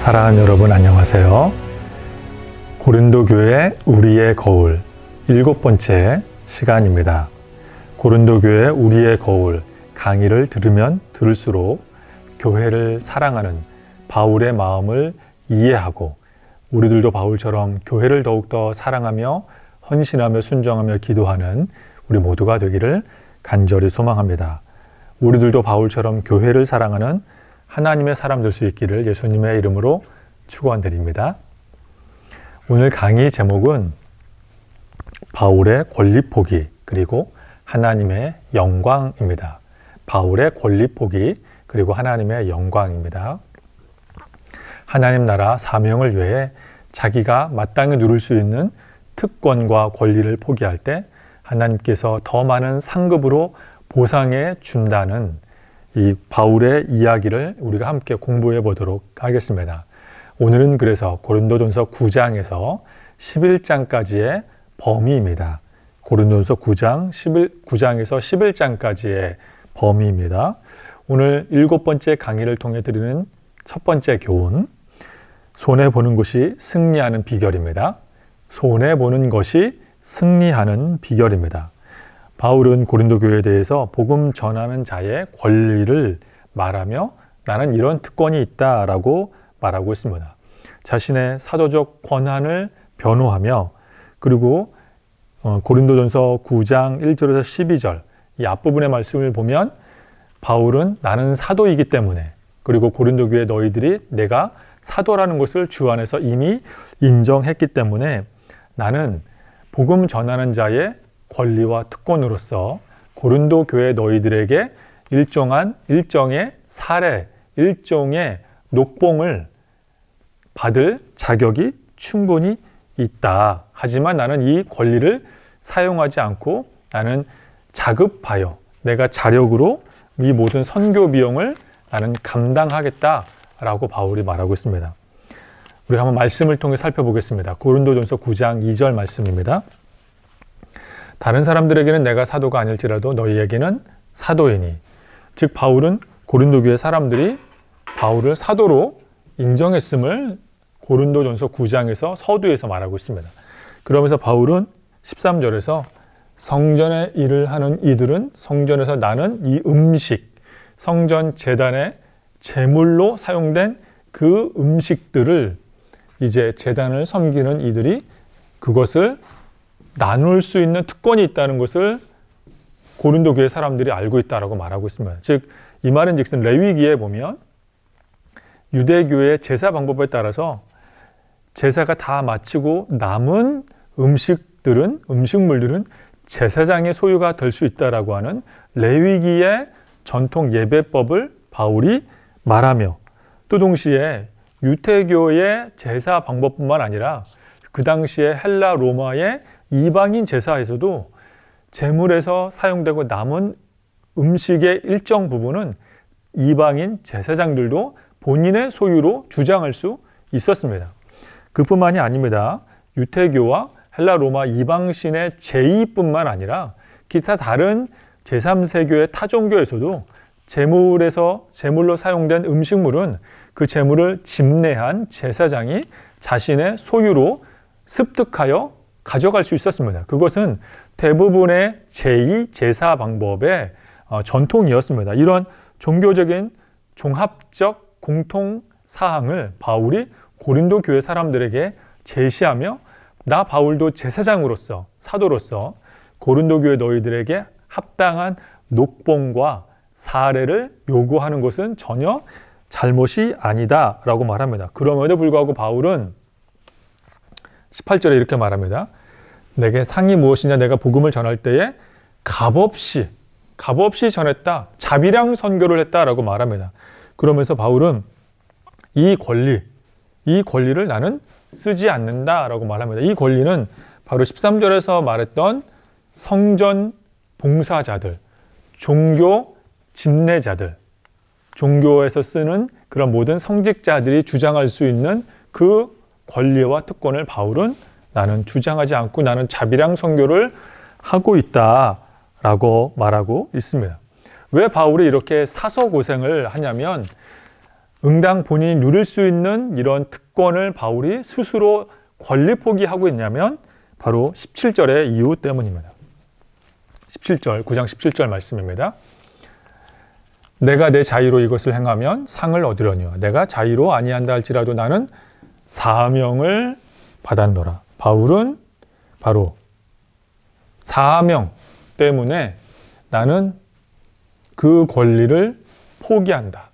사랑하는 여러분 안녕하세요. 고린도 교회 우리의 거울 7번째 시간입니다. 고린도 교회 우리의 거울 강의를 들으면 들을수록 교회를 사랑하는 바울의 마음을 이해하고 우리들도 바울처럼 교회를 더욱더 사랑하며 헌신하며 순종하며 기도하는 우리 모두가 되기를 간절히 소망합니다. 우리들도 바울처럼 교회를 사랑하는 하나님의 사람 될 수 있기를 예수님의 이름으로 축원드립니다. 오늘 강의 제목은 바울의 권리 포기 그리고 하나님의 영광입니다. 바울의 권리 포기 그리고 하나님의 영광입니다. 하나님 나라 사명을 위해 자기가 마땅히 누릴 수 있는 특권과 권리를 포기할 때 하나님께서 더 많은 상급으로 보상해 준다는 이 바울의 이야기를 우리가 함께 공부해 보도록 하겠습니다. 오늘은 그래서 고린도전서 9장에서 11장까지의 범위입니다. 고린도전서 9장에서 11장까지의 범위입니다. 오늘 7번째 강의를 통해 드리는 첫 번째 교훈, 손해보는 것이 승리하는 비결입니다. 손해보는 것이 승리하는 비결입니다. 바울은 고린도 교회에 대해서 복음 전하는 자의 권리를 말하며 나는 이런 특권이 있다라고 말하고 있습니다. 자신의 사도적 권한을 변호하며 그리고 고린도전서 9장 1절에서 12절 이 앞부분의 말씀을 보면 바울은 나는 사도이기 때문에 그리고 고린도 교회 너희들이 내가 사도라는 것을 주 안에서 이미 인정했기 때문에 나는 복음 전하는 자의 권리와 특권으로서 고린도 교회 너희들에게 일정의 사례, 일종의 녹봉을 받을 자격이 충분히 있다. 하지만 나는 이 권리를 사용하지 않고 나는 자급하여 내가 자력으로 이 모든 선교 비용을 나는 감당하겠다라고 바울이 말하고 있습니다. 우리 한번 말씀을 통해 살펴보겠습니다. 고린도전서 9장 2절 말씀입니다. 다른 사람들에게는 내가 사도가 아닐지라도 너희에게는 사도이니. 즉 바울은 고린도 교회 사람들이 바울을 사도로 인정했음을 고린도전서 9장에서 서두에서 말하고 있습니다. 그러면서 바울은 13절에서 성전의 일을 하는 이들은 성전에서 나는 이 음식, 성전 제단의 제물로 사용된 그 음식들을 이제 제단을 섬기는 이들이 그것을 나눌 수 있는 특권이 있다는 것을 고린도 교회 사람들이 알고 있다라고 말하고 있습니다. 즉, 이 말은 즉슨 레위기에 보면 유대교의 제사 방법에 따라서 제사가 다 마치고 남은 음식물들은 제사장의 소유가 될 수 있다라고 하는 레위기의 전통 예배법을 바울이 말하며 또 동시에 유대교의 제사 방법뿐만 아니라 그 당시에 헬라 로마의 이방인 제사에서도 제물에서 사용되고 남은 음식의 일정 부분은 이방인 제사장들도 본인의 소유로 주장할 수 있었습니다. 그뿐만이 아닙니다. 유대교와 헬라 로마 이방신의 제의뿐만 아니라 기타 다른 제3세교의 타종교에서도 제물로 사용된 음식물은 그 제물을 집례한 제사장이 자신의 소유로 습득하여 가져갈 수 있었습니다. 그것은 대부분의 제2 제사 방법의 전통이었습니다. 이런 종교적인 종합적 공통 사항을 바울이 고린도 교회 사람들에게 제시하며 나 바울도 제사장으로서 사도로서 고린도 교회 너희들에게 합당한 녹봉과 사례를 요구하는 것은 전혀 잘못이 아니다라고 말합니다. 그럼에도 불구하고 바울은 18절에 이렇게 말합니다. 내게 상이 무엇이냐 내가 복음을 전할 때에 값없이 전했다. 자비량 선교를 했다라고 말합니다. 그러면서 바울은 이 권리를 나는 쓰지 않는다라고 말합니다. 이 권리는 바로 13절에서 말했던 성전 봉사자들, 종교 집례자들, 종교에서 쓰는 그런 모든 성직자들이 주장할 수 있는 그 권리와 특권을 바울은 나는 주장하지 않고 나는 자비량 선교를 하고 있다라고 말하고 있습니다. 왜 바울이 이렇게 사서 고생을 하냐면 응당 본인이 누릴 수 있는 이런 특권을 바울이 스스로 권리 포기하고 있냐면 바로 17절의 이유 때문입니다. 17절, 9장 17절 말씀입니다. 내가 내 자의로 이것을 행하면 상을 얻으려니와 내가 자의로 아니한다 할지라도 나는 사명을 받았노라. 바울은 바로 사명 때문에 나는 그 권리를 포기한다.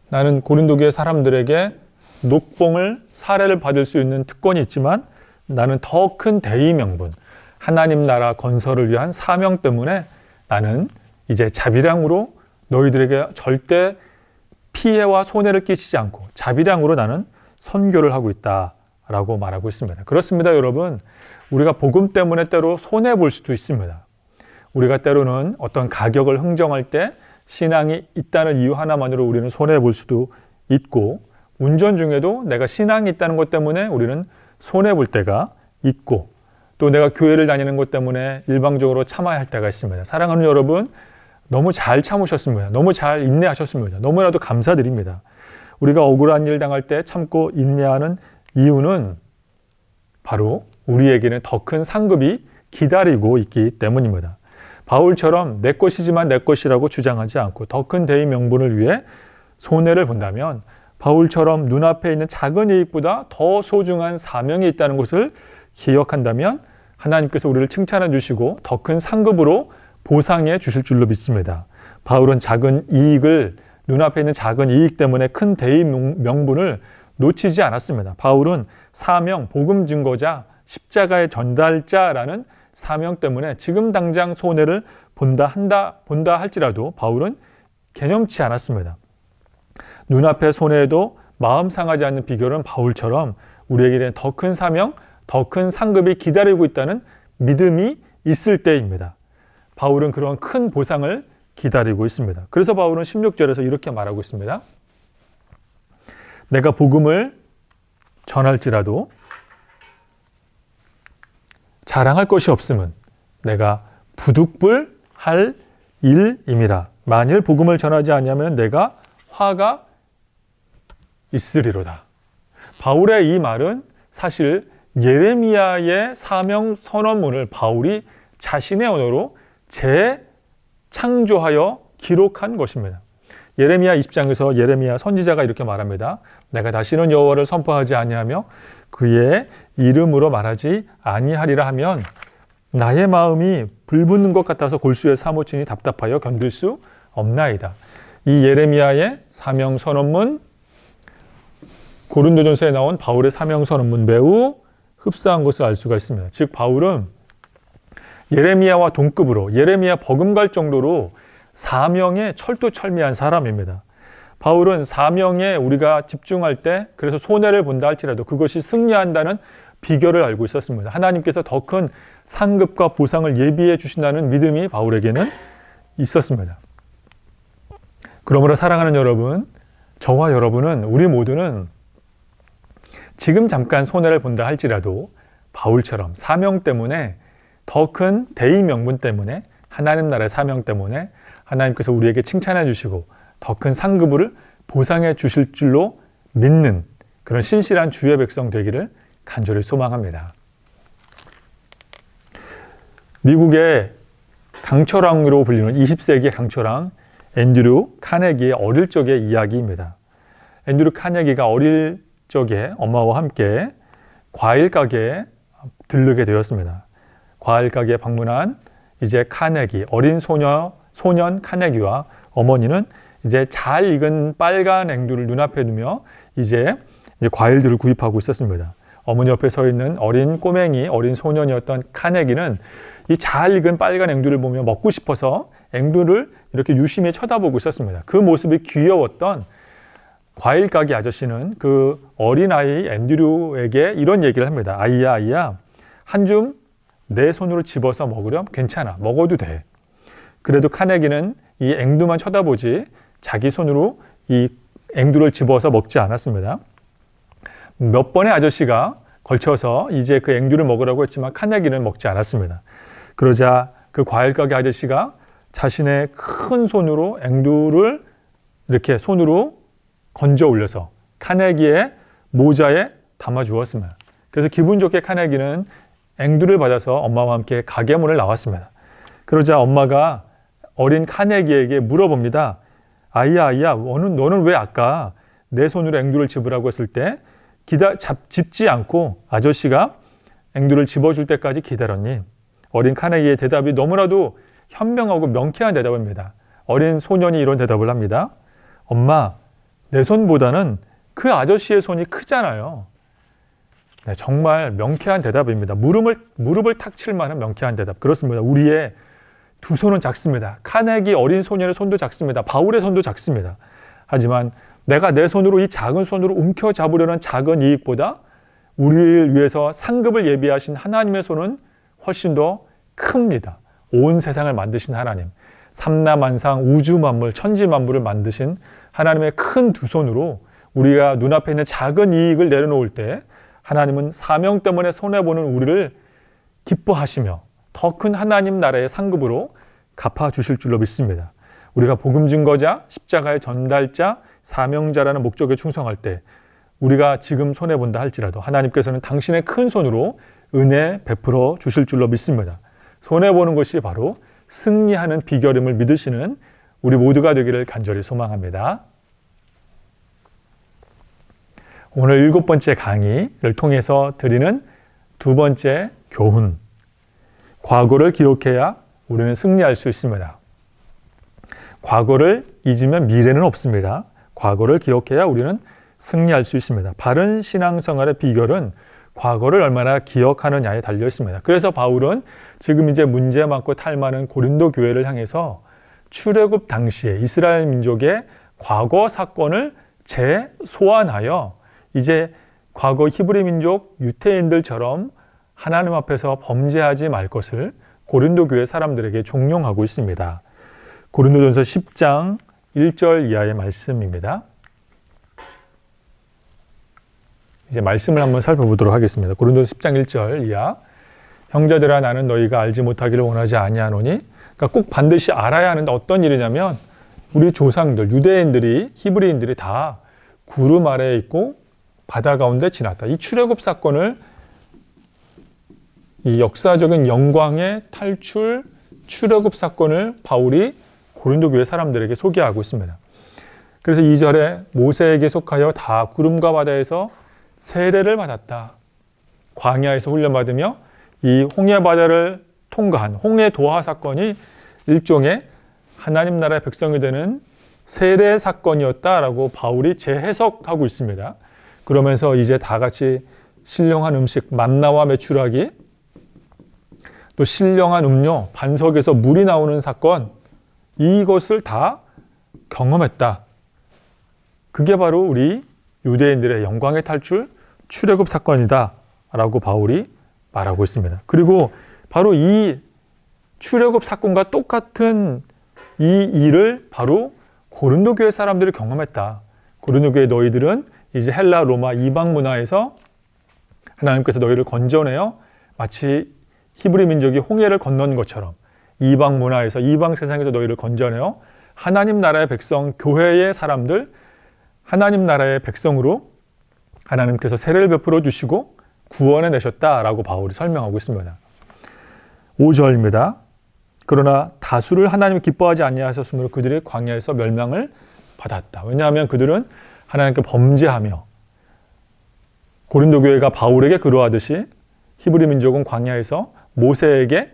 나는 고린도교의 사람들에게 녹봉을 사례를 받을 수 있는 특권이 있지만 나는 더 큰 대의 명분, 하나님 나라 건설을 위한 사명 때문에 나는 이제 자비량으로 너희들에게 절대 피해와 손해를 끼치지 않고 자비량으로 나는 선교를 하고 있다라고 말하고 있습니다. 그렇습니다, 여러분. 우리가 복음 때문에 때로 손해볼 수도 있습니다. 우리가 때로는 어떤 가격을 흥정할 때 신앙이 있다는 이유 하나만으로 우리는 손해볼 수도 있고, 운전 중에도 내가 신앙이 있다는 것 때문에 우리는 손해볼 때가 있고, 또 내가 교회를 다니는 것 때문에 일방적으로 참아야 할 때가 있습니다. 사랑하는 여러분, 너무 잘 참으셨습니다. 너무 잘 인내하셨습니다. 너무나도 감사드립니다. 우리가 억울한 일 당할 때 참고 인내하는 이유는 바로 우리에게는 더 큰 상급이 기다리고 있기 때문입니다. 바울처럼 내 것이지만 내 것이라고 주장하지 않고 더 큰 대의 명분을 위해 손해를 본다면, 바울처럼 눈앞에 있는 작은 이익보다 더 소중한 사명이 있다는 것을 기억한다면 하나님께서 우리를 칭찬해 주시고 더 큰 상급으로 보상해 주실 줄로 믿습니다. 바울은 작은 이익을, 눈앞에 있는 작은 이익 때문에 큰 대의 명분을 놓치지 않았습니다. 바울은 사명, 복음 증거자, 십자가의 전달자라는 사명 때문에 지금 당장 손해를 본다 할지라도 바울은 개념치 않았습니다. 눈앞의 손해에도 마음 상하지 않는 비결은 바울처럼 우리에게는 더 큰 사명, 더 큰 상급이 기다리고 있다는 믿음이 있을 때입니다. 바울은 그런 큰 보상을 기다리고 있습니다. 그래서 바울은 16절에서 이렇게 말하고 있습니다. 내가 복음을 전할지라도 자랑할 것이 없음은 내가 부득불 할 일임이라. 만일 복음을 전하지 아니하면 내가 화가 있으리로다. 바울의 이 말은 사실 예레미야의 사명 선언문을 바울이 자신의 언어로 재창조하여 기록한 것입니다. 예레미야 20장에서 예레미야 선지자가 이렇게 말합니다. 내가 다시는 여호와를 선포하지 아니하며 그의 이름으로 말하지 아니하리라 하면 나의 마음이 불붙는 것 같아서 골수에 사무치니 답답하여 견딜 수 없나이다. 이 예레미야의 사명 선언문, 고린도전서에 나온 바울의 사명 선언문 매우 흡사한 것을 알 수가 있습니다. 즉 바울은 예레미야와 동급으로, 예레미야 버금갈 정도로 사명에 철두철미한 사람입니다. 바울은 사명에 우리가 집중할 때, 그래서 손해를 본다 할지라도 그것이 승리한다는 비결을 알고 있었습니다. 하나님께서 더 큰 상급과 보상을 예비해 주신다는 믿음이 바울에게는 있었습니다. 그러므로 사랑하는 여러분, 저와 여러분은, 우리 모두는 지금 잠깐 손해를 본다 할지라도 바울처럼 사명 때문에, 더 큰 대의 명분 때문에, 하나님 나라의 사명 때문에 하나님께서 우리에게 칭찬해 주시고 더 큰 상급을 보상해 주실 줄로 믿는 그런 신실한 주의 백성 되기를 간절히 소망합니다. 미국의 강철왕으로 불리는 20세기의 강철왕 앤드류 카네기의 어릴 적의 이야기입니다. 앤드류 카네기가 어릴 적에 엄마와 함께 과일 가게에 들르게 되었습니다. 과일 가게에 방문한 이제 카네기, 어린 소년 카네기와 어머니는 이제 잘 익은 빨간 앵두를 눈앞에 두며 이제 과일들을 구입하고 있었습니다. 어머니 옆에 서 있는 어린 꼬맹이, 어린 소년이었던 카네기는 이 잘 익은 빨간 앵두를 보며 먹고 싶어서 앵두를 이렇게 유심히 쳐다보고 있었습니다. 그 모습이 귀여웠던 과일 가게 아저씨는 그 어린아이 앤드류에게 이런 얘기를 합니다. 아이야, 한 줌 내 손으로 집어서 먹으렴? 괜찮아, 먹어도 돼. 그래도 카네기는 이 앵두만 쳐다보지 자기 손으로 이 앵두를 집어서 먹지 않았습니다. 몇 번의 아저씨가 걸쳐서 이제 그 앵두를 먹으라고 했지만 카네기는 먹지 않았습니다. 그러자 그 과일 가게 아저씨가 자신의 큰 손으로 앵두를 이렇게 손으로 건져 올려서 카네기의 모자에 담아 주었습니다. 그래서 기분 좋게 카네기는 앵두를 받아서 엄마와 함께 가게 문을 나왔습니다. 그러자 엄마가 어린 카네기에게 물어봅니다. 아이야, 너는 왜 아까 내 손으로 앵두를 집으라고 했을 때 집지 않고 아저씨가 앵두를 집어줄 때까지 기다렸니? 어린 카네기의 대답이 너무나도 현명하고 명쾌한 대답입니다. 어린 소년이 이런 대답을 합니다. 엄마, 내 손보다는 그 아저씨의 손이 크잖아요. 네, 정말 명쾌한 대답입니다. 무릎을 탁 칠 만한 명쾌한 대답. 그렇습니다. 우리의 두 손은 작습니다. 카네기 어린 소년의 손도 작습니다. 바울의 손도 작습니다. 하지만 내가 내 손으로 이 작은 손으로 움켜잡으려는 작은 이익보다 우리를 위해서 상급을 예비하신 하나님의 손은 훨씬 더 큽니다. 온 세상을 만드신 하나님, 삼라만상 우주 만물, 천지 만물을 만드신 하나님의 큰 두 손으로 우리가 눈앞에 있는 작은 이익을 내려놓을 때 하나님은 사명 때문에 손해보는 우리를 기뻐하시며 더 큰 하나님 나라의 상급으로 갚아주실 줄로 믿습니다. 우리가 복음 증거자, 십자가의 전달자, 사명자라는 목적에 충성할 때 우리가 지금 손해본다 할지라도 하나님께서는 당신의 큰 손으로 은혜 베풀어 주실 줄로 믿습니다. 손해보는 것이 바로 승리하는 비결임을 믿으시는 우리 모두가 되기를 간절히 소망합니다. 오늘 7번째 강의를 통해서 드리는 두 번째 교훈. 과거를 기억해야 우리는 승리할 수 있습니다. 과거를 잊으면 미래는 없습니다. 과거를 기억해야 우리는 승리할 수 있습니다. 바른 신앙생활의 비결은 과거를 얼마나 기억하느냐에 달려 있습니다. 그래서 바울은 지금 이제 문제 많고 탈 많은 고린도 교회를 향해서 출애굽 당시에 이스라엘 민족의 과거 사건을 재소환하여 이제 과거 히브리 민족 유대인들처럼 하나님 앞에서 범죄하지 말 것을 고린도 교회 사람들에게 종용하고 있습니다. 고린도전서 10장 1절 이하의 말씀입니다. 이제 말씀을 한번 살펴보도록 하겠습니다. 고린도전서 10장 1절 이하. 형제들아, 나는 너희가 알지 못하기를 원하지 아니하노니. 그러니까 꼭 반드시 알아야 하는데 어떤 일이냐면 우리 조상들, 유대인들이, 히브리인들이 다 구름 아래에 있고 바다 가운데 지났다. 이 출애굽 사건을 이 역사적인 영광의 탈출 출애굽 사건을 바울이 고린도 교회 사람들에게 소개하고 있습니다. 그래서 2절에 모세에게 속하여 다 구름과 바다에서 세례를 받았다. 광야에서 훈련받으며 이 홍해 바다를 통과한 홍해 도하 사건이 일종의 하나님 나라의 백성이 되는 세례 사건이었다라고 바울이 재해석하고 있습니다. 그러면서 이제 다 같이 신령한 음식 만나와 메추라기, 또 신령한 음료, 반석에서 물이 나오는 사건, 이것을 다 경험했다. 그게 바로 우리 유대인들의 영광의 탈출, 출애굽 사건이다 라고 바울이 말하고 있습니다. 그리고 바로 이 출애굽 사건과 똑같은 이 일을 바로 고린도 교회 사람들이 경험했다. 고린도 교회 너희들은 이제 헬라, 로마 이방 문화에서 하나님께서 너희를 건져내어 마치 히브리 민족이 홍해를 건넌 것처럼 이방 문화에서, 이방 세상에서 너희를 건져내어 하나님 나라의 백성, 교회의 사람들, 하나님 나라의 백성으로 하나님께서 세례를 베풀어 주시고 구원해 내셨다라고 바울이 설명하고 있습니다. 5절입니다. 그러나 다수를 하나님이 기뻐하지 아니하셨으므로 그들이 광야에서 멸망을 받았다. 왜냐하면 그들은 하나님께 범죄하며, 고린도 교회가 바울에게 그러하듯이 히브리 민족은 광야에서 모세에게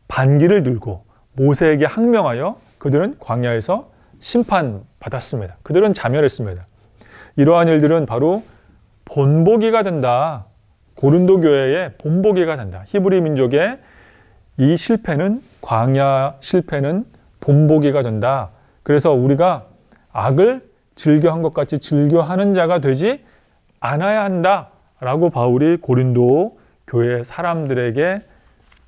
반기를 들고 모세에게 항명하여 그들은 광야에서 심판받았습니다. 그들은 자멸했습니다. 이러한 일들은 바로 본보기가 된다. 고린도 교회의 본보기가 된다. 히브리 민족의 이 실패는, 광야 실패는 본보기가 된다. 그래서 우리가 악을 즐겨한 것 같이 즐겨하는 자가 되지 않아야 한다라고 바울이 고린도 교회 사람들에게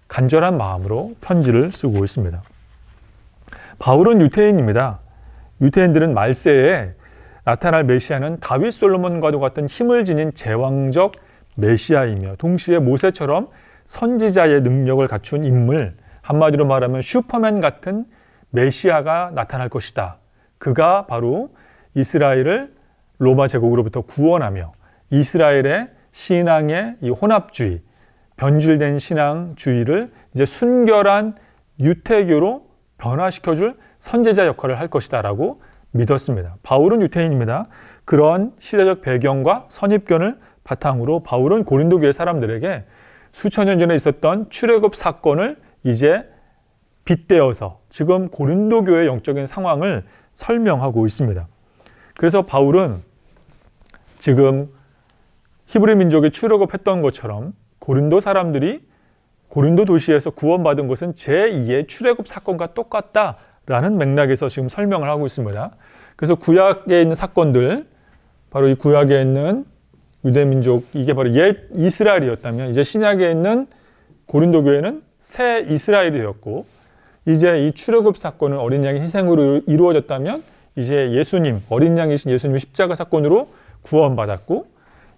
간절한 마음으로 편지를 쓰고 있습니다. 바울은 유태인입니다. 유태인들은 말세에 나타날 메시아는 다윗 솔로몬과도 같은 힘을 지닌 제왕적 메시아이며 동시에 모세처럼 선지자의 능력을 갖춘 인물, 한마디로 말하면 슈퍼맨 같은 메시아가 나타날 것이다. 그가 바로 이스라엘을 로마 제국으로부터 구원하며 이스라엘의 신앙의 이 혼합주의, 변질된 신앙주의를 이제 순결한 유태교로 변화시켜줄 선제자 역할을 할 것이다라고 믿었습니다. 바울은 유태인입니다. 그런 시대적 배경과 선입견을 바탕으로 바울은 고린도 교회 사람들에게 수천 년 전에 있었던 출애굽 사건을 이제 빗대어서 지금 고린도 교회의 영적인 상황을 설명하고 있습니다. 그래서 바울은 지금 히브리 민족이 출애굽했던 것처럼 고린도 사람들이 고린도 도시에서 구원받은 것은 제2의 출애굽 사건과 똑같다라는 맥락에서 지금 설명을 하고 있습니다. 그래서 구약에 있는 사건들, 바로 이 구약에 있는 유대 민족, 이게 바로 옛 이스라엘이었다면 이제 신약에 있는 고린도 교회는 새 이스라엘이 되었고, 이제 이 출애굽 사건은 어린 양의 희생으로 이루어졌다면 이제 예수님, 어린 양이신 예수님의 십자가 사건으로 구원받았고,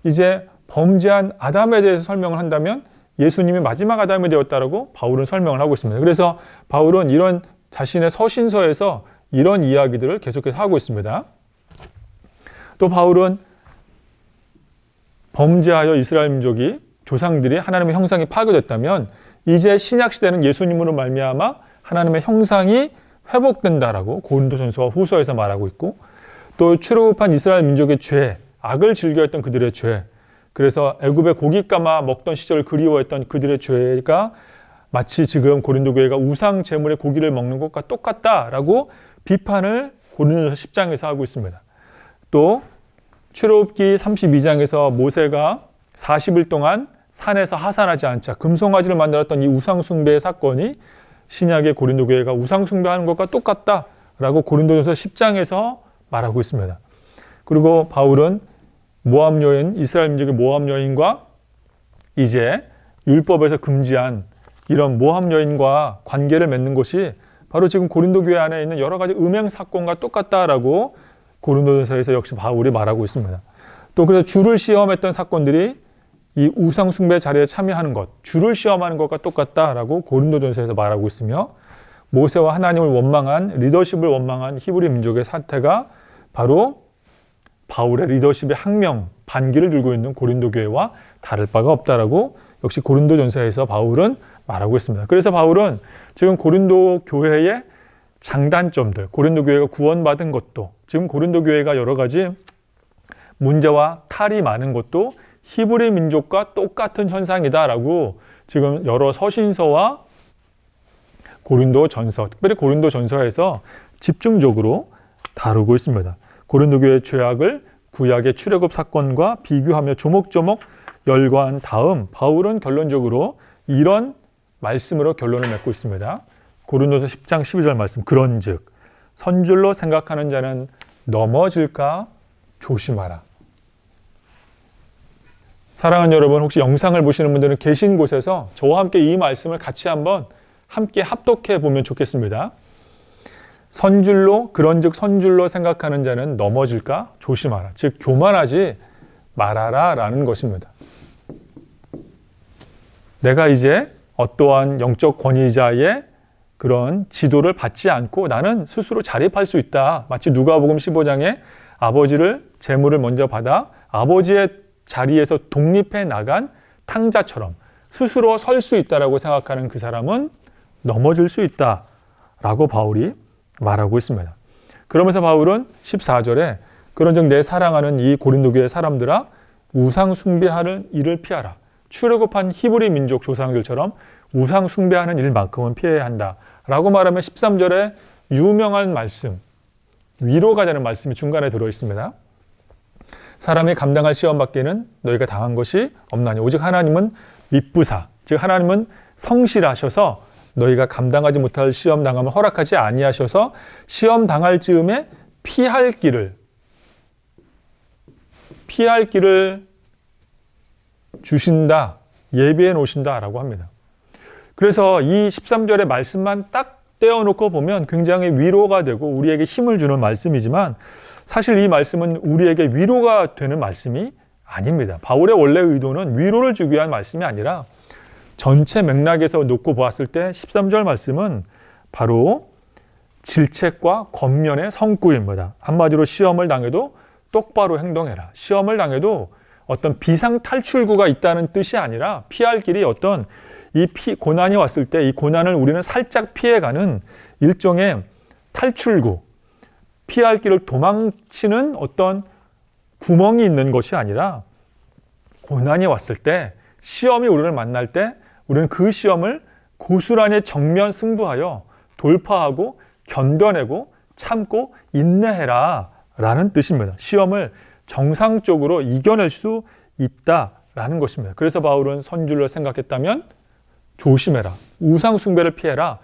이제 범죄한 아담에 대해서 설명을 한다면 예수님이 마지막 아담이 되었다라고 바울은 설명을 하고 있습니다. 그래서 바울은 이런 자신의 서신서에서 이런 이야기들을 계속해서 하고 있습니다. 또 바울은 범죄하여 이스라엘 민족이 조상들이 하나님의 형상이 파괴됐다면 이제 신약 시대는 예수님으로 말미암아 하나님의 형상이 회복된다라고 고린도전서와 후서에서 말하고 있고, 또 출애굽한 이스라엘 민족의 죄, 악을 즐겨했던 그들의 죄, 그래서 애굽의 고기 까마 먹던 시절을 그리워했던 그들의 죄가 마치 지금 고린도 교회가 우상 제물의 고기를 먹는 것과 똑같다라고 비판을 고린도전서 10장에서 하고 있습니다. 또 출애굽기 32장에서 모세가 40일 동안 산에서 하산하지 않자 금송아지를 만들었던 이 우상 숭배의 사건이 신약의 고린도 교회가 우상 숭배하는 것과 똑같다라고 고린도전서 10장에서 말하고 있습니다. 그리고 바울은 모압 여인, 이스라엘 민족의 모압 여인과 이제 율법에서 금지한 이런 모압 여인과 관계를 맺는 것이 바로 지금 고린도 교회 안에 있는 여러 가지 음행 사건과 똑같다라고 고린도전서에서 역시 바울이 말하고 있습니다. 또 그래서 주를 시험했던 사건들이 이 우상 숭배 자리에 참여하는 것, 주를 시험하는 것과 똑같다라고 고린도전서에서 말하고 있으며, 모세와 하나님을 원망한, 리더십을 원망한 히브리 민족의 사태가 바로 바울의 리더십의 학명, 반기를 들고 있는 고린도 교회와 다를 바가 없다라고 역시 고린도전서에서 바울은 말하고 있습니다. 그래서 바울은 지금 고린도 교회의 장단점들, 고린도 교회가 구원받은 것도, 지금 고린도 교회가 여러 가지 문제와 탈이 많은 것도 히브리 민족과 똑같은 현상이다라고 지금 여러 서신서와 고린도전서, 특별히 고린도전서에서 집중적으로 다루고 있습니다. 고린도 교회의 죄악을 구약의 출애굽 사건과 비교하며 조목조목 열거한 다음 바울은 결론적으로 이런 말씀으로 결론을 맺고 있습니다. 고린도서 10장 12절 말씀, 그런즉 선줄로 생각하는 자는 넘어질까 조심하라. 사랑하는 여러분, 혹시 영상을 보시는 분들은 계신 곳에서 저와 함께 이 말씀을 같이 한번 함께 합독해 보면 좋겠습니다. 선줄로, 그런즉 선줄로 생각하는 자는 넘어질까 조심하라. 즉 교만하지 말아라 라는 것입니다. 내가 이제 어떠한 영적 권위자의 그런 지도를 받지 않고 나는 스스로 자립할 수 있다. 마치 누가복음 15장에 아버지를 재물을 먼저 받아 아버지의 자리에서 독립해 나간 탕자처럼 스스로 설 수 있다라고 생각하는 그 사람은 넘어질 수 있다라고 바울이 말하고 있습니다. 그러면서 바울은 14절에 그런즉 내 사랑하는 이 고린도 교회 사람들아 우상 숭배하는 일을 피하라. 출애굽한 히브리 민족 조상들처럼 우상 숭배하는 일만큼은 피해야 한다라고 말하면 13절에 유명한 말씀, 위로가 되는 말씀이 중간에 들어 있습니다. 사람이 감당할 시험 밖에는 너희가 당한 것이 없나니 오직 하나님은 미쁘사, 즉 하나님은 성실하셔서 너희가 감당하지 못할 시험 당함을 허락하지 아니하셔서 시험 당할 즈음에 피할 길을 주신다, 예비해 놓으신다라고 합니다. 그래서 이 13절의 말씀만 딱 떼어놓고 보면 굉장히 위로가 되고 우리에게 힘을 주는 말씀이지만 사실 이 말씀은 우리에게 위로가 되는 말씀이 아닙니다. 바울의 원래 의도는 위로를 주기 위한 말씀이 아니라 전체 맥락에서 놓고 보았을 때 13절 말씀은 바로 질책과 권면의 성구입니다. 한마디로 시험을 당해도 똑바로 행동해라. 시험을 당해도 어떤 비상 탈출구가 있다는 뜻이 아니라 피할 길이 어떤 고난이 왔을 때 이 고난을 우리는 살짝 피해가는 일종의 탈출구, 피할 길을 도망치는 어떤 구멍이 있는 것이 아니라 고난이 왔을 때, 시험이 우리를 만날 때 우리는 그 시험을 고스란히 정면 승부하여 돌파하고 견뎌내고 참고 인내해라 라는 뜻입니다. 시험을 정상적으로 이겨낼 수 있다라는 것입니다. 그래서 바울은 선줄로 생각했다면 조심해라. 우상 숭배를 피해라.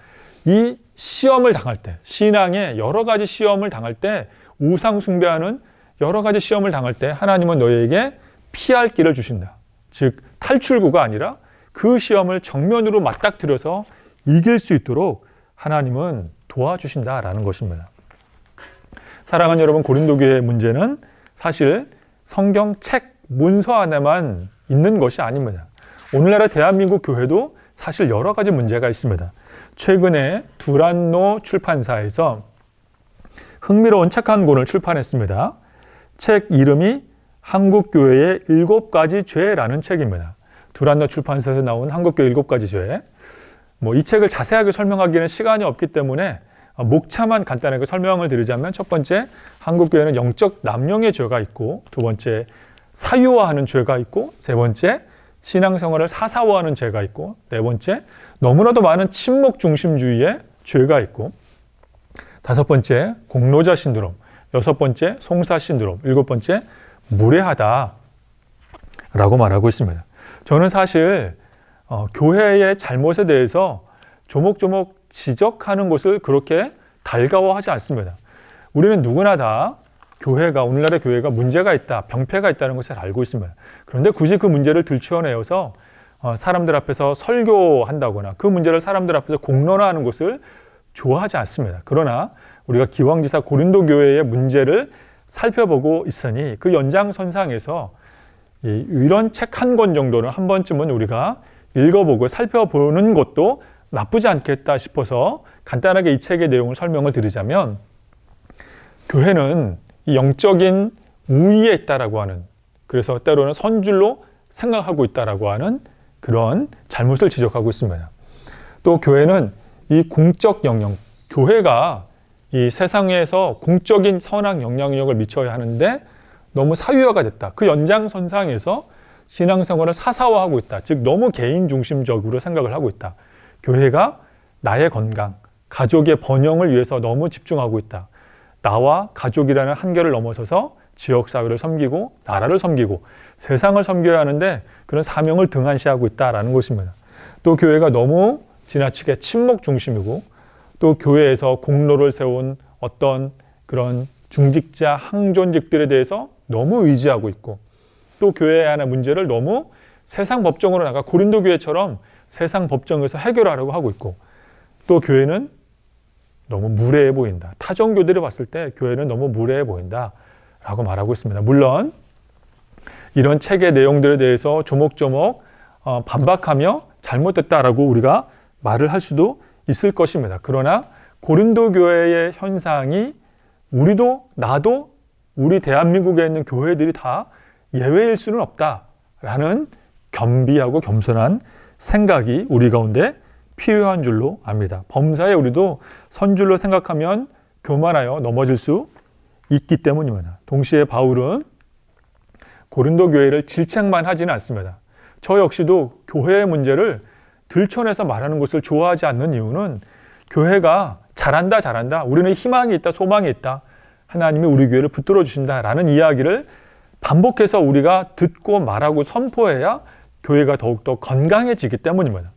이 시험을 당할 때, 신앙의 여러 가지 시험을 당할 때, 우상 숭배하는 여러 가지 시험을 당할 때 하나님은 너희에게 피할 길을 주신다. 즉 탈출구가 아니라 그 시험을 정면으로 맞닥뜨려서 이길 수 있도록 하나님은 도와주신다라는 것입니다. 사랑하는 여러분, 고린도 교회의 문제는 사실 성경 책 문서 안에만 있는 것이 아닙니다. 오늘날의 대한민국 교회도 사실 여러 가지 문제가 있습니다. 최근에 두란노 출판사에서 흥미로운 책 한 권을 출판했습니다. 책 이름이 한국교회의 7가지 죄라는 책입니다. 두란노 출판사에서 나온 한국교회 7가지 죄. 이 책을 자세하게 설명하기에는 시간이 없기 때문에 목차만 간단하게 설명을 드리자면, 첫 번째, 한국교회는 영적 남용의 죄가 있고, 두 번째, 사유화하는 죄가 있고, 세 번째, 신앙생활을 사사화하는 죄가 있고, 네 번째, 너무나도 많은 침묵 중심주의의 죄가 있고, 다섯 번째, 공로자 신드롬, 여섯 번째, 송사 신드롬, 일곱 번째, 무례하다라고 말하고 있습니다. 저는 사실 교회의 잘못에 대해서 조목조목 지적하는 것을 그렇게 달가워하지 않습니다. 우리는 누구나 다 오늘날의 교회가 문제가 있다, 병폐가 있다는 것을 알고 있습니다. 그런데 굳이 그 문제를 들추어내어서 사람들 앞에서 설교한다거나 그 문제를 사람들 앞에서 공론화하는 것을 좋아하지 않습니다. 그러나 우리가 기왕지사 고린도 교회의 문제를 살펴보고 있으니 그 연장선상에서 이런 책 한 권 정도는 한 번쯤은 우리가 읽어보고 살펴보는 것도 나쁘지 않겠다 싶어서 간단하게 이 책의 내용을 설명을 드리자면, 교회는 이 영적인 우위에 있다라고 하는, 그래서 때로는 선줄로 생각하고 있다라고 하는 그런 잘못을 지적하고 있습니다. 또 교회는 이 공적 영역, 교회가 이 세상에서 공적인 선악 영향력을 미쳐야 하는데 너무 사유화가 됐다. 그 연장선상에서 신앙생활을 사사화하고 있다. 즉 너무 개인 중심적으로 생각을 하고 있다. 교회가 나의 건강, 가족의 번영을 위해서 너무 집중하고 있다. 나와 가족이라는 한계를 넘어서서 지역사회를 섬기고 나라를 섬기고 세상을 섬겨야 하는데 그런 사명을 등한시하고 있다는 것입니다. 또 교회가 너무 지나치게 친목 중심이고, 또 교회에서 공로를 세운 어떤 그런 중직자, 항존직들에 대해서 너무 의지하고 있고, 또 교회 안의 문제를 너무 세상 법정으로 나가 고린도 교회처럼 세상 법정에서 해결하려고 하고 있고, 또 교회는 너무 무례해 보인다. 타종교들이 봤을 때 교회는 너무 무례해 보인다 라고 말하고 있습니다. 물론 이런 책의 내용들에 대해서 조목조목 반박하며 잘못됐다라고 우리가 말을 할 수도 있을 것입니다. 그러나 고린도 교회의 현상이 나도 우리 대한민국에 있는 교회들이 다 예외일 수는 없다라는 겸비하고 겸손한 생각이 우리 가운데 필요한 줄로 압니다. 범사에 우리도 선줄로 생각하면 교만하여 넘어질 수 있기 때문입니다. 동시에 바울은 고린도 교회를 질책만 하지는 않습니다. 저 역시도 교회의 문제를 들춰내서 말하는 것을 좋아하지 않는 이유는, 교회가 잘한다, 우리는 희망이 있다, 소망이 있다, 하나님이 우리 교회를 붙들어 주신다라는 이야기를 반복해서 우리가 듣고 말하고 선포해야 교회가 더욱더 건강해지기 때문입니다.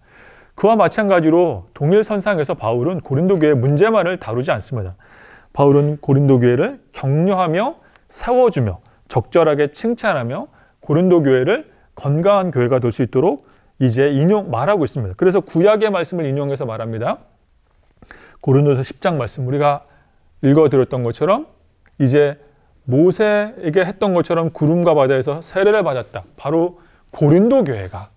그와 마찬가지로 동일선상에서 바울은 고린도 교회의 문제만을 다루지 않습니다. 바울은 고린도 교회를 격려하며 세워주며 적절하게 칭찬하며 고린도 교회를 건강한 교회가 될 수 있도록 이제 말하고 있습니다. 그래서 구약의 말씀을 인용해서 말합니다. 고린도서 10장 말씀, 우리가 읽어드렸던 것처럼 이제 모세에게 했던 것처럼 구름과 바다에서 세례를 받았다. 바로 고린도 교회가,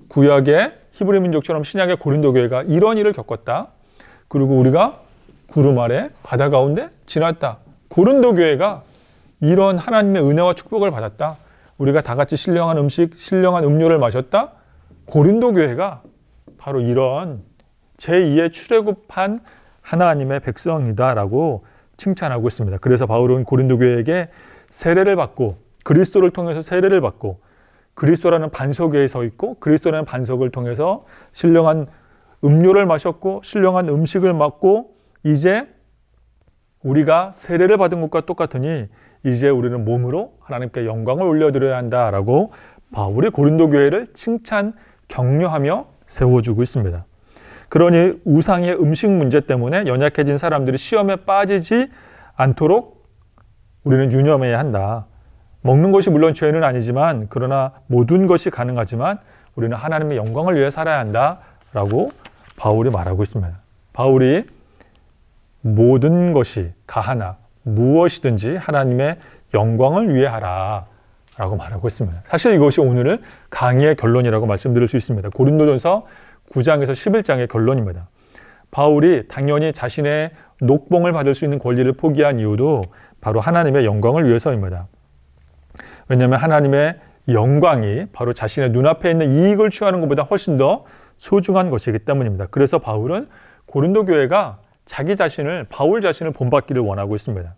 구약의 히브리 민족처럼 신약의 고린도 교회가 이런 일을 겪었다. 그리고 우리가 구름 아래 바다 가운데 지났다. 고린도 교회가 이런 하나님의 은혜와 축복을 받았다. 우리가 다 같이 신령한 음식, 신령한 음료를 마셨다. 고린도 교회가 바로 이런 제2의 출애굽한 하나님의 백성이다라고 칭찬하고 있습니다. 그래서 바울은 고린도 교회에게 세례를 받고 그리스도를 통해서 세례를 받고 그리스도라는 반석 위에 서 있고 그리스도라는 반석을 통해서 신령한 음료를 마셨고 신령한 음식을 먹고 이제 우리가 세례를 받은 것과 똑같으니 이제 우리는 몸으로 하나님께 영광을 올려드려야 한다라고 바울이 고린도 교회를 칭찬, 격려하며 세워주고 있습니다. 그러니 우상의 음식 문제 때문에 연약해진 사람들이 시험에 빠지지 않도록 우리는 유념해야 한다. 먹는 것이 물론 죄는 아니지만 그러나 모든 것이 가능하지만 우리는 하나님의 영광을 위해 살아야 한다라고 바울이 말하고 있습니다. 바울이 모든 것이 가하나 무엇이든지 하나님의 영광을 위해 하라 라고 말하고 있습니다. 사실 이것이 오늘 강의의 결론이라고 말씀드릴 수 있습니다. 고린도전서 9장에서 11장의 결론입니다. 바울이 당연히 자신의 녹봉을 받을 수 있는 권리를 포기한 이유도 바로 하나님의 영광을 위해서입니다. 왜냐하면 하나님의 영광이 바로 자신의 눈앞에 있는 이익을 취하는 것보다 훨씬 더 소중한 것이기 때문입니다. 그래서 바울은 고린도 교회가 자기 자신을, 바울 자신을 본받기를 원하고 있습니다.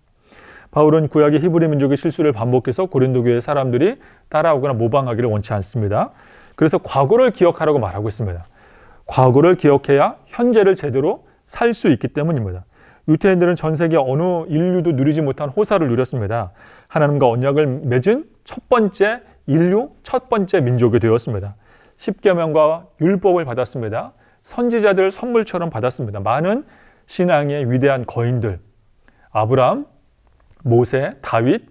바울은 구약의 히브리 민족의 실수를 반복해서 고린도 교회 사람들이 따라오거나 모방하기를 원치 않습니다. 그래서 과거를 기억하라고 말하고 있습니다. 과거를 기억해야 현재를 제대로 살 수 있기 때문입니다. 유대인들은 전 세계 어느 인류도 누리지 못한 호사를 누렸습니다. 하나님과 언약을 맺은 첫 번째 인류, 첫 번째 민족이 되었습니다. 십계명과 율법을 받았습니다. 선지자들 선물처럼 받았습니다. 많은 신앙의 위대한 거인들, 아브라함, 모세, 다윗,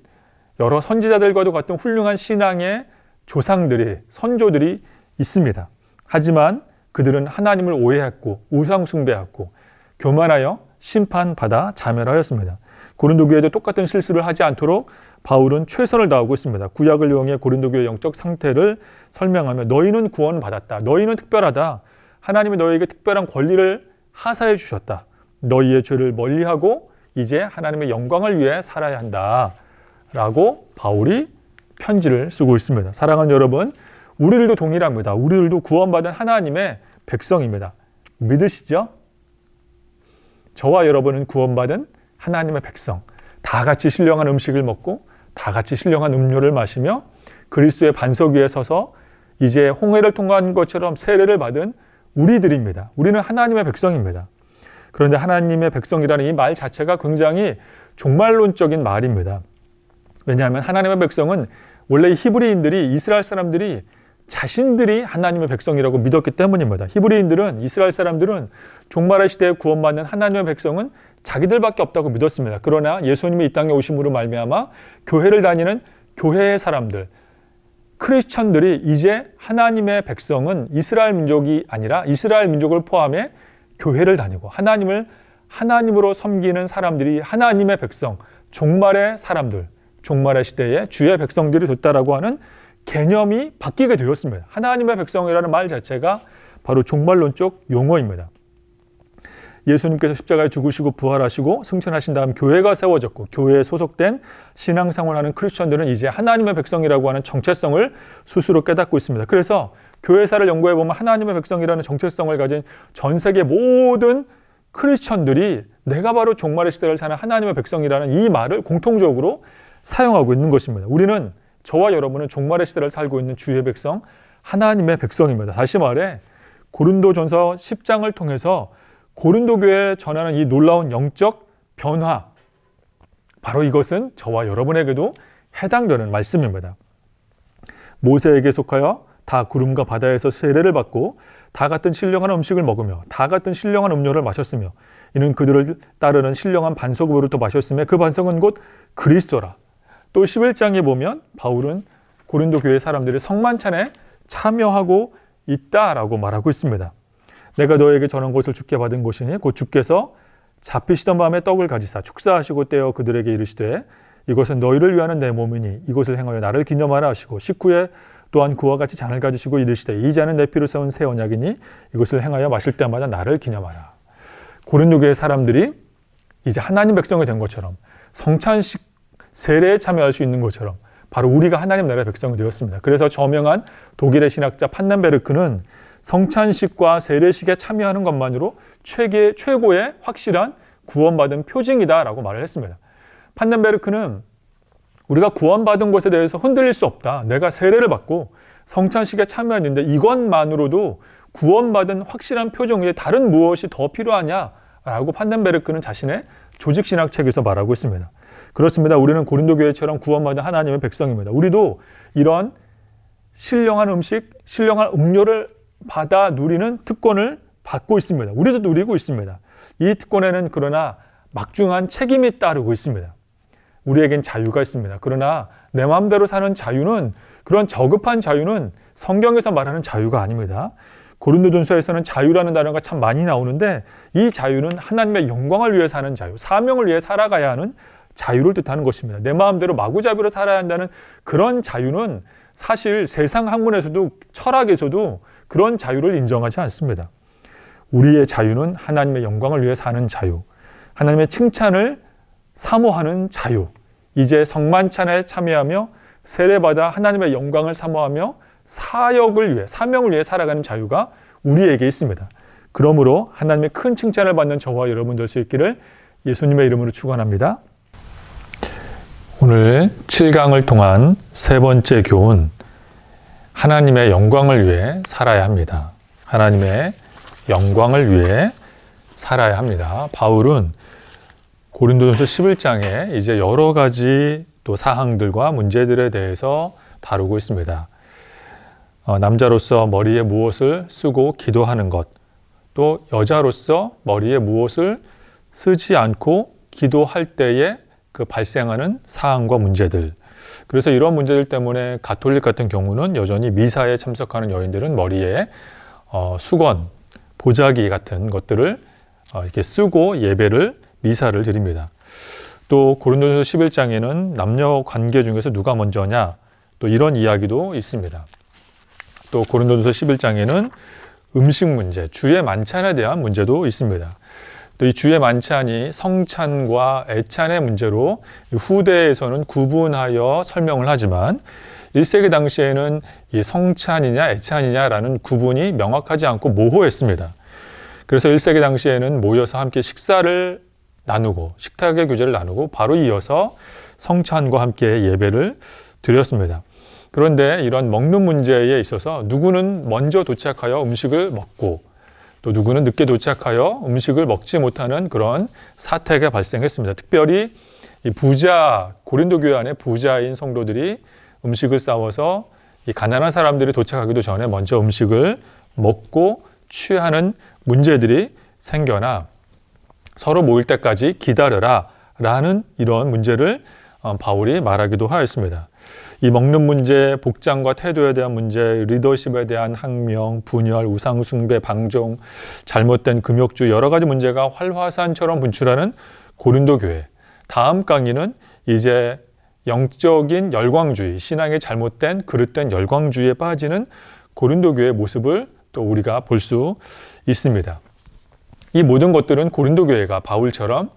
여러 선지자들과도 같은 훌륭한 신앙의 조상들이, 선조들이 있습니다. 하지만 그들은 하나님을 오해했고 우상 숭배했고 교만하여 심판받아 자멸하였습니다. 고린도 교회도 똑같은 실수를 하지 않도록 바울은 최선을 다하고 있습니다. 구약을 이용해 고린도 교회의 영적 상태를 설명하며 너희는 구원받았다. 너희는 특별하다. 하나님이 너희에게 특별한 권리를 하사해 주셨다. 너희의 죄를 멀리하고 이제 하나님의 영광을 위해 살아야 한다. 라고 바울이 편지를 쓰고 있습니다. 사랑하는 여러분, 우리들도 동일합니다. 우리들도 구원받은 하나님의 백성입니다. 믿으시죠? 저와 여러분은 구원받은 하나님의 백성. 다 같이 신령한 음식을 먹고 다 같이 신령한 음료를 마시며 그리스도의 반석 위에 서서 이제 홍해를 통과한 것처럼 세례를 받은 우리들입니다. 우리는 하나님의 백성입니다. 그런데 하나님의 백성이라는 이 말 자체가 굉장히 종말론적인 말입니다. 왜냐하면 하나님의 백성은 원래 히브리인들이, 이스라엘 사람들이 자신들이 하나님의 백성이라고 믿었기 때문입니다. 히브리인들은, 이스라엘 사람들은 종말의 시대에 구원받는 하나님의 백성은 자기들밖에 없다고 믿었습니다. 그러나 예수님이 이 땅에 오심으로 말미암아 교회를 다니는 교회의 사람들, 크리스천들이 이제 하나님의 백성은 이스라엘 민족이 아니라 이스라엘 민족을 포함해 교회를 다니고 하나님을 하나님으로 섬기는 사람들이 하나님의 백성, 종말의 사람들, 종말의 시대에 주의 백성들이 됐다라고 하는 개념이 바뀌게 되었습니다. 하나님의 백성이라는 말 자체가 바로 종말론적 용어입니다. 예수님께서 십자가에 죽으시고 부활하시고 승천하신 다음 교회가 세워졌고 교회에 소속된 신앙생활하는 크리스천들은 이제 하나님의 백성이라고 하는 정체성을 스스로 깨닫고 있습니다. 그래서 교회사를 연구해 보면 하나님의 백성이라는 정체성을 가진 전 세계 모든 크리스천들이 내가 바로 종말의 시대를 사는 하나님의 백성이라는 이 말을 공통적으로 사용하고 있는 것입니다. 우리는, 저와 여러분은 종말의 시대를 살고 있는 주의 백성, 하나님의 백성입니다. 다시 말해 고린도전서 10장을 통해서 고린도 교회에 전하는 이 놀라운 영적 변화, 바로 이것은 저와 여러분에게도 해당되는 말씀입니다. 모세에게 속하여 다 구름과 바다에서 세례를 받고 다 같은 신령한 음식을 먹으며 다 같은 신령한 음료를 마셨으며 이는 그들을 따르는 신령한 반석으로 또 마셨으며 그 반석은 곧 그리스도라. 또 11장에 보면 바울은 고린도 교회 사람들이 성만찬에 참여하고 있다라고 말하고 있습니다. 내가 너에게 전한 것을 주께 받은 것이니 곧 주께서 잡히시던 밤에 떡을 가지사 축사하시고 떼어 그들에게 이르시되 이것은 너희를 위하는 내 몸이니 이것을 행하여 나를 기념하라 하시고 식후에 또한 그와 같이 잔을 가지시고 이르시되 이 잔은 내 피로 세운 새 언약이니 이것을 행하여 마실 때마다 나를 기념하라. 고린도 교회 사람들이 이제 하나님 백성이 된 것처럼 성찬식 세례에 참여할 수 있는 것처럼 바로 우리가 하나님 나라의 백성이 되었습니다. 그래서 저명한 독일의 신학자 판넨베르크는 성찬식과 세례식에 참여하는 것만으로 최고의 확실한 구원받은 표징이다라고 말을 했습니다. 판넨베르크는 우리가 구원받은 것에 대해서 흔들릴 수 없다. 내가 세례를 받고 성찬식에 참여했는데 이것만으로도 구원받은 확실한 표정 외에 다른 무엇이 더 필요하냐라고 판넨베르크는 자신의 조직신학책에서 말하고 있습니다. 그렇습니다. 우리는 고린도 교회처럼 구원받은 하나님의 백성입니다. 우리도 이런 신령한 음식, 신령한 음료를 받아 누리는 특권을 받고 있습니다. 우리도 누리고 있습니다. 이 특권에는 그러나 막중한 책임이 따르고 있습니다. 우리에겐 자유가 있습니다. 그러나 내 마음대로 사는 자유는, 그런 저급한 자유는 성경에서 말하는 자유가 아닙니다. 고린도전서에서는 자유라는 단어가 참 많이 나오는데 이 자유는 하나님의 영광을 위해 사는 자유, 사명을 위해 살아가야 하는 자유를 뜻하는 것입니다. 내 마음대로 마구잡이로 살아야 한다는 그런 자유는 사실 세상 학문에서도 철학에서도 그런 자유를 인정하지 않습니다. 우리의 자유는 하나님의 영광을 위해 사는 자유, 하나님의 칭찬을 사모하는 자유, 이제 성만찬에 참여하며 세례받아 하나님의 영광을 사모하며 사역을 위해, 사명을 위해 살아가는 자유가 우리에게 있습니다. 그러므로 하나님의 큰 칭찬을 받는 저와 여러분 될 수 있기를 예수님의 이름으로 축원합니다. 오늘 7강을 통한 세 번째 교훈, 하나님의 영광을 위해 살아야 합니다. 하나님의 영광을 위해 살아야 합니다. 바울은 고린도전서 11장에 이제 여러 가지 또 사항들과 문제들에 대해서 다루고 있습니다. 남자로서 머리에 무엇을 쓰고 기도하는 것, 또 여자로서 머리에 무엇을 쓰지 않고 기도할 때에 그 발생하는 사항과 문제들. 그래서 이런 문제들 때문에 가톨릭 같은 경우는 여전히 미사에 참석하는 여인들은 머리에 수건, 보자기 같은 것들을 이렇게 쓰고 예배를, 미사를 드립니다. 또 고린도전서 11장에는 남녀 관계 중에서 누가 먼저냐, 또 이런 이야기도 있습니다. 또 고린도전서 11장에는 음식 문제, 주의 만찬에 대한 문제도 있습니다. 또 이 주의 만찬이 성찬과 애찬의 문제로 후대에서는 구분하여 설명을 하지만 1세기 당시에는 이 성찬이냐 애찬이냐라는 구분이 명확하지 않고 모호했습니다. 그래서 1세기 당시에는 모여서 함께 식사를 나누고 식탁의 교제를 나누고 바로 이어서 성찬과 함께 예배를 드렸습니다. 그런데 이런 먹는 문제에 있어서 누구는 먼저 도착하여 음식을 먹고 또 누구는 늦게 도착하여 음식을 먹지 못하는 그런 사태가 발생했습니다. 특별히 이 고린도 교회 안에 부자인 성도들이 음식을 싸워서 이 가난한 사람들이 도착하기도 전에 먼저 음식을 먹고 취하는 문제들이 생겨나 서로 모일 때까지 기다려라 라는 이런 문제를 바울이 말하기도 하였습니다. 이 먹는 문제, 복장과 태도에 대한 문제, 리더십에 대한 항명, 분열, 우상숭배, 방종, 잘못된 금욕주 여러 가지 문제가 활화산처럼 분출하는 고린도 교회. 다음 강의는 이제 영적인 열광주의, 신앙의 잘못된 그릇된 열광주의에 빠지는 고린도 교회의 모습을 또 우리가 볼 수 있습니다. 이 모든 것들은 고린도 교회가 바울처럼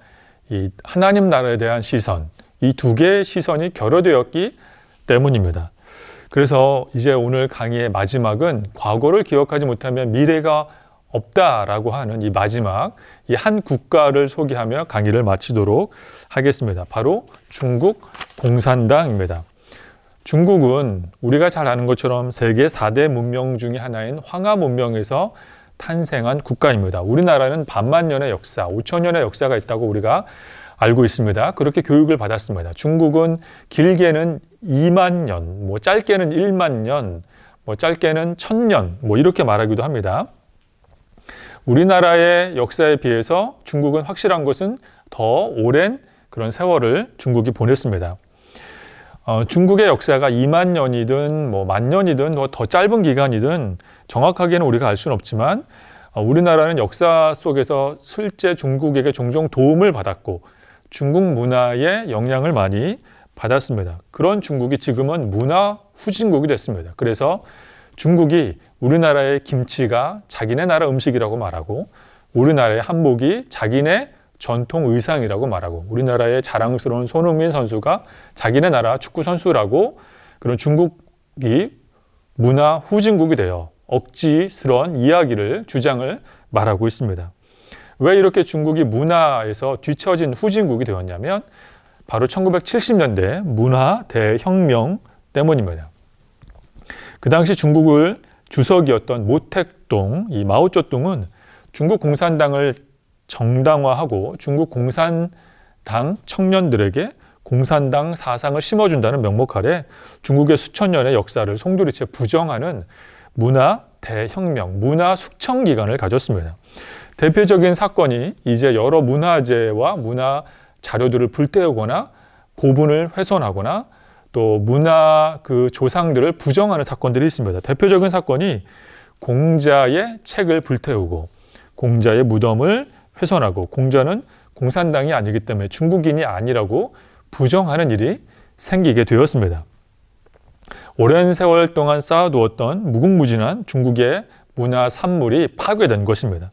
이 하나님 나라에 대한 시선, 이 두 개의 시선이 결여되었기 때문입니다. 그래서 이제 오늘 강의의 마지막은 과거를 기억하지 못하면 미래가 없다라고 하는 이 마지막, 이 한 국가를 소개하며 강의를 마치도록 하겠습니다. 바로 중국 공산당입니다. 중국은 우리가 잘 아는 것처럼 세계 4대 문명 중에 하나인 황하 문명에서 탄생한 국가입니다. 우리나라는 반만 년의 역사, 5천 년의 역사가 있다고 우리가 알고 있습니다. 그렇게 교육을 받았습니다. 중국은 길게는 2만 년, 짧게는 1만 년, 짧게는 1000년, 이렇게 말하기도 합니다. 우리나라의 역사에 비해서 중국은 확실한 것은 더 오랜 그런 세월을 중국이 보냈습니다. 중국의 역사가 2만 년이든 만 년이든 더 짧은 기간이든 정확하게는 우리가 알 수는 없지만 우리나라는 역사 속에서 실제 중국에게 종종 도움을 받았고 중국 문화의 영향을 많이 받았습니다. 그런 중국이 지금은 문화 후진국이 됐습니다. 그래서 중국이 우리나라의 김치가 자기네 나라 음식이라고 말하고 우리나라의 한복이 자기네 전통 의상이라고 말하고 우리나라의 자랑스러운 손흥민 선수가 자기네 나라 축구 선수라고 그런 중국이 문화 후진국이 되어 억지스러운 이야기를 주장을 말하고 있습니다. 왜 이렇게 중국이 문화에서 뒤처진 후진국이 되었냐면 바로 1970년대 문화 대혁명 때문입니다. 그 당시 중국을 주석이었던 모택동, 이 마오쩌둥은 중국 공산당을 정당화하고 중국 공산당 청년들에게 공산당 사상을 심어준다는 명목 아래 중국의 수천 년의 역사를 송두리째 부정하는 문화 대혁명, 문화 숙청 기간을 가졌습니다. 대표적인 사건이 이제 여러 문화재와 문화 자료들을 불태우거나 고분을 훼손하거나 또 문화 그 조상들을 부정하는 사건들이 있습니다. 대표적인 사건이 공자의 책을 불태우고 공자의 무덤을 훼손하고 공자는 공산당이 아니기 때문에 중국인이 아니라고 부정하는 일이 생기게 되었습니다. 오랜 세월 동안 쌓아두었던 무궁무진한 중국의 문화 산물이 파괴된 것입니다.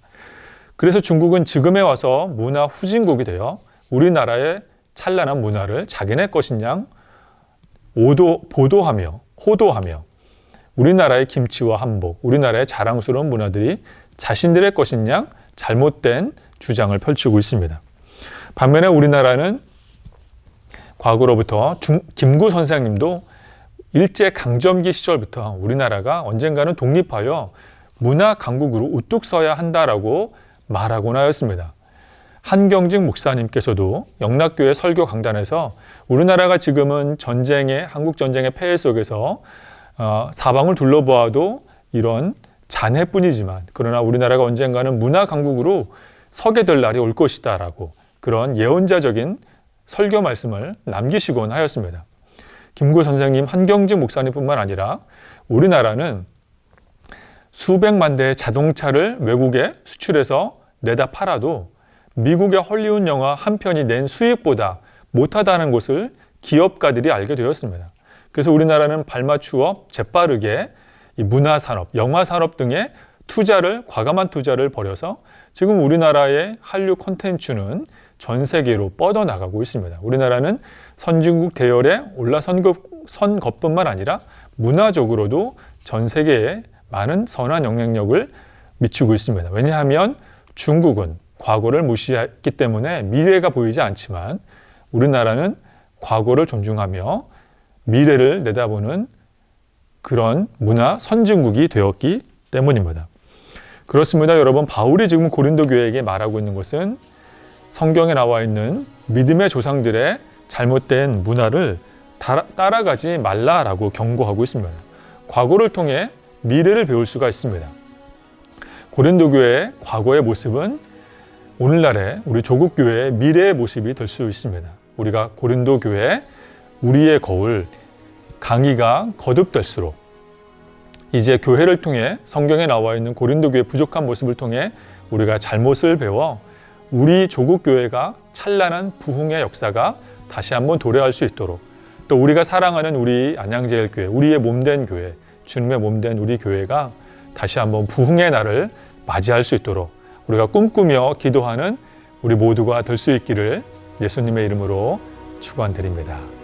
그래서 중국은 지금에 와서 문화 후진국이 되어 우리나라의 찬란한 문화를 자기네 것인 양 보도하며 호도하며 우리나라의 김치와 한복, 우리나라의 자랑스러운 문화들이 자신들의 것인 양 잘못된 주장을 펼치고 있습니다. 반면에 우리나라는 과거로부터 김구 선생님도 일제강점기 시절부터 우리나라가 언젠가는 독립하여 문화 강국으로 우뚝 서야 한다라고 말하곤 하였습니다. 한경직 목사님께서도 영락교회 설교 강단에서 우리나라가 지금은 한국 전쟁의 폐해 속에서 사방을 둘러보아도 이런 잔해뿐이지만 그러나 우리나라가 언젠가는 문화 강국으로 서게 될 날이 올 것이다 라고 그런 예언자적인 설교 말씀을 남기시곤 하였습니다. 김구 선생님, 한경직 목사님뿐만 아니라 우리나라는 수백만 대의 자동차를 외국에 수출해서 내다 팔아도 미국의 헐리우드 영화 한 편이 낸 수익보다 못하다는 것을 기업가들이 알게 되었습니다. 그래서 우리나라는 발맞추어 재빠르게 이 문화산업, 영화산업 등의 과감한 투자를 벌여서 지금 우리나라의 한류 콘텐츠는 전 세계로 뻗어나가고 있습니다. 우리나라는 선진국 대열에 올라선 것뿐만 아니라 문화적으로도 전 세계에 많은 선한 영향력을 미치고 있습니다. 왜냐하면 중국은 과거를 무시했기 때문에 미래가 보이지 않지만 우리나라는 과거를 존중하며 미래를 내다보는 그런 문화 선진국이 되었기 때문입니다. 그렇습니다. 여러분, 바울이 지금 고린도 교회에게 말하고 있는 것은 성경에 나와 있는 믿음의 조상들의 잘못된 문화를 따라가지 말라라고 경고하고 있습니다. 과거를 통해 미래를 배울 수가 있습니다. 고린도 교회의 과거의 모습은 오늘날의 우리 조국 교회의 미래의 모습이 될 수 있습니다. 우리가 고린도 교회 우리의 거울 강의가 거듭될수록 이제 교회를 통해 성경에 나와 있는 고린도 교회의 부족한 모습을 통해 우리가 잘못을 배워 우리 조국 교회가 찬란한 부흥의 역사가 다시 한번 도래할 수 있도록 또 우리가 사랑하는 우리 안양제일교회, 우리의 몸된 교회, 주님의 몸된 우리 교회가 다시 한번 부흥의 날을 맞이할 수 있도록 우리가 꿈꾸며 기도하는 우리 모두가 될 수 있기를 예수님의 이름으로 축원드립니다.